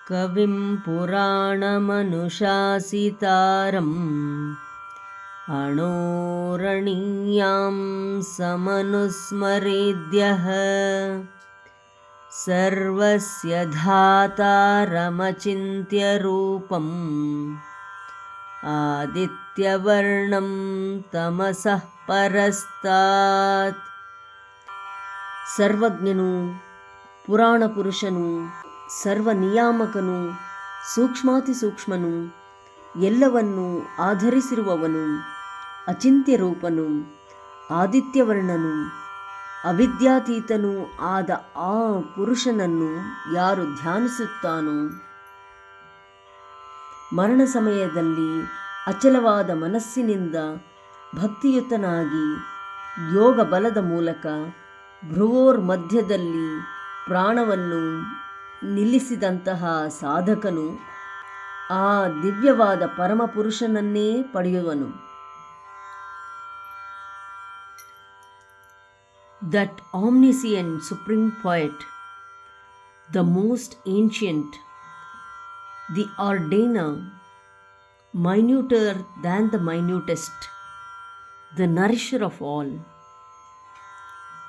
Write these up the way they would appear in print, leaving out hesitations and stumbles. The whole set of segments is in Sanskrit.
कविं पुराणमनुशासितारम् अणोरणीयां समनुस्मरेद्यः सर्वस्य धातारमचिन्त्यरूपम् आदित्यवर्णं तमसः परस्तात्. ಸರ್ವಜ್ಞನು, ಪುರಾಣ ಪುರುಷನು, ಸರ್ವನಿಯಾಮಕನು, ಸೂಕ್ಷ್ಮಾತಿ ಸೂಕ್ಷ್ಮನು, ಎಲ್ಲವನ್ನೂ ಆಧರಿಸಿರುವವನು, ಅಚಿಂತ್ಯರೂಪನು, ಆದಿತ್ಯವರ್ಣನು, ಅವಿದ್ಯಾತೀತನೂ ಆದ ಆ ಪುರುಷನನ್ನು ಯಾರು ಧ್ಯಾನಿಸುತ್ತಾನೋ ಮರಣ ಸಮಯದಲ್ಲಿ ಅಚಲವಾದ ಮನಸ್ಸಿನಿಂದ ಭಕ್ತಿಯುತನಾಗಿ ಯೋಗ ಬಲದ ಮೂಲಕ ಭ್ರುವೋರ್ ಮಧ್ಯದಲ್ಲಿ ಪ್ರಾಣವನ್ನು ನಿಲ್ಲಿಸಿದಂತಹ ಸಾಧಕನು ಆ ದಿವ್ಯವಾದ ಪರಮಪುರುಷನನ್ನೇ ಪಡೆಯುವನು. That omniscient supreme poet, the most ancient, the ordainer, minuter than the minutest, the nourisher of all,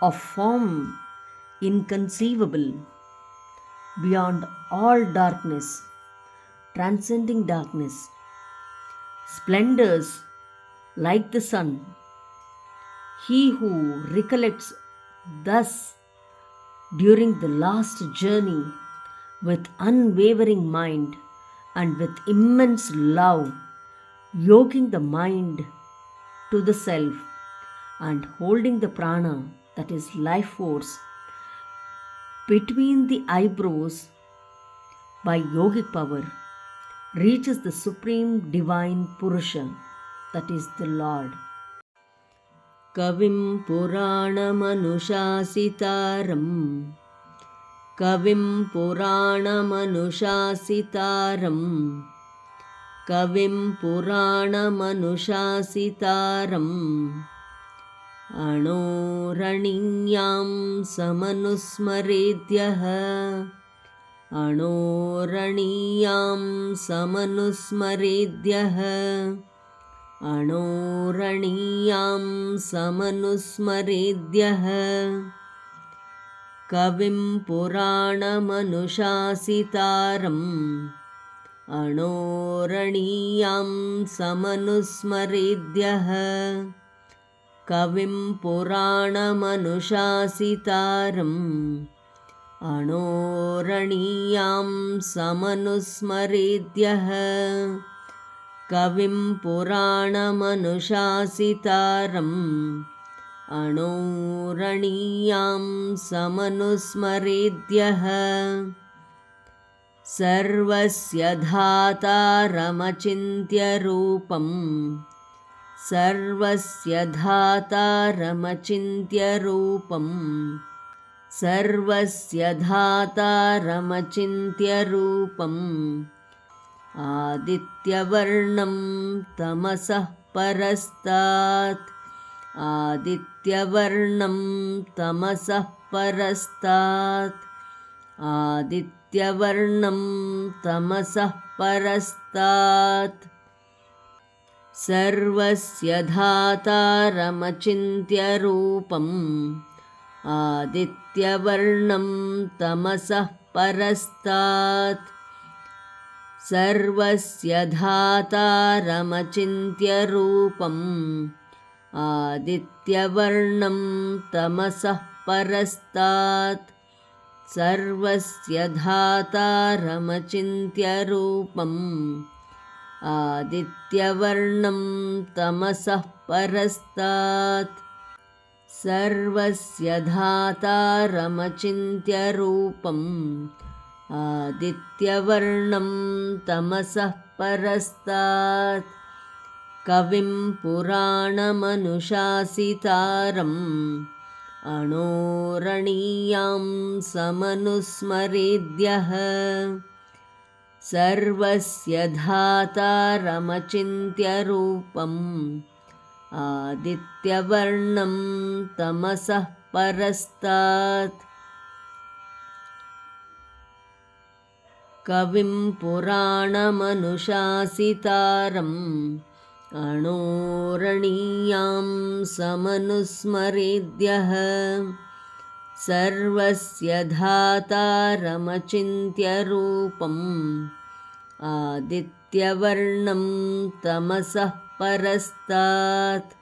of form inconceivable, beyond all darkness, transcending darkness, splendors like the sun, he who recollects thus during the last journey with unwavering mind and with immense love, yoking the mind to the self and holding the prana, that is life force, between the eyebrows by yogic power, reaches the supreme divine Purusha, that is the Lord. Kavim Puranamanushasitaram, Kavim Puranamanushasitaram, Kavim Puranamanushasitaram, अणोरणीयां समनुस्मरेद्यः, अणोरणीयां समनुस्मरेद्यः, अणोरणीयां समनुस्मरेद्यः. कविं पुराणमनुशासितारम् अणोरणीयां समनुस्मरेद्यः, कविं पुराणमनुशासितारम् अणोरणीयां समनुस्मरेद्यः, कविं पुराणमनुशासितारम् अणोरणीयां समनुस्मरेद्यः. सर्वस्य धातारमचिन्त्यरूपम्, सर्वस्य धातारमचिन्त्यरूपम्, सर्वस्य धातारमचिन्त्यरूपम् आदित्यवर्णं तमसः परस्तात्, आदित्यवर्णं तमसः परस्तात्, आदित्यवर्णं तमसः परस्तात्. सर्वस्य धातारमचिन्त्यरूपम् आदित्यवर्णं तमसः परस्तात्, सर्वस्य धातारमचिन्त्यरूपम् आदित्यवर्णं तमसः परस्तात्, सर्वस्य धातारमचिन्त्यरूपम् आदित्यवर्णं तमसः परस्तात्, सर्वस्य धातारमचिन्त्यरूपम् आदित्यवर्णं तमसः परस्तात्. कविं पुराणमनुशासितारम् अणोरणीयां समनुस्मरेद्यः, सर्वस्य धातारमचिन्त्यरूपम् आदित्यवर्णं तमसः परस्तात्. ಕವಿಂ ಪುರಾಣಮನುಶಾಸಿತಾರಂ ಅಣೋರಣೀಯಾಂ ಸಮನುಸ್ಮರೇದ್ಯಃ ಸರ್ವಸ್ಯ ಧಾತಾರಮಚಿಂತ್ಯ ರೂಪಂ ಆದಿತ್ಯವರ್ಣಂ ತಮಸಃ ಪರಸ್ತಾತ್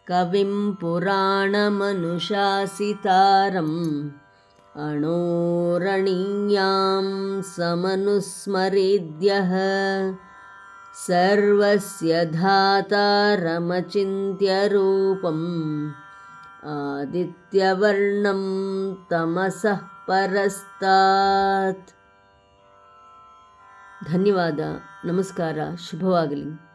ಕವಿಂ ಪುರಾಣಮನುಶಾಸಿತಾರಂ ಅಣೋರಣೀಯಾಂ ಸಮನುಸ್ಮರೇದ್ಯಃ ಸರ್ವಸ್ಯ ಧಾತಾರಮಚಿಂತ್ಯ ರೂಪಂ ಆದಿತ್ಯವರ್ಣಂ ತಮಸಃ ಪರಸ್ತಾತ್. ಧನ್ಯವಾದ. ನಮಸ್ಕಾರ. ಶುಭವಾಗಲಿ.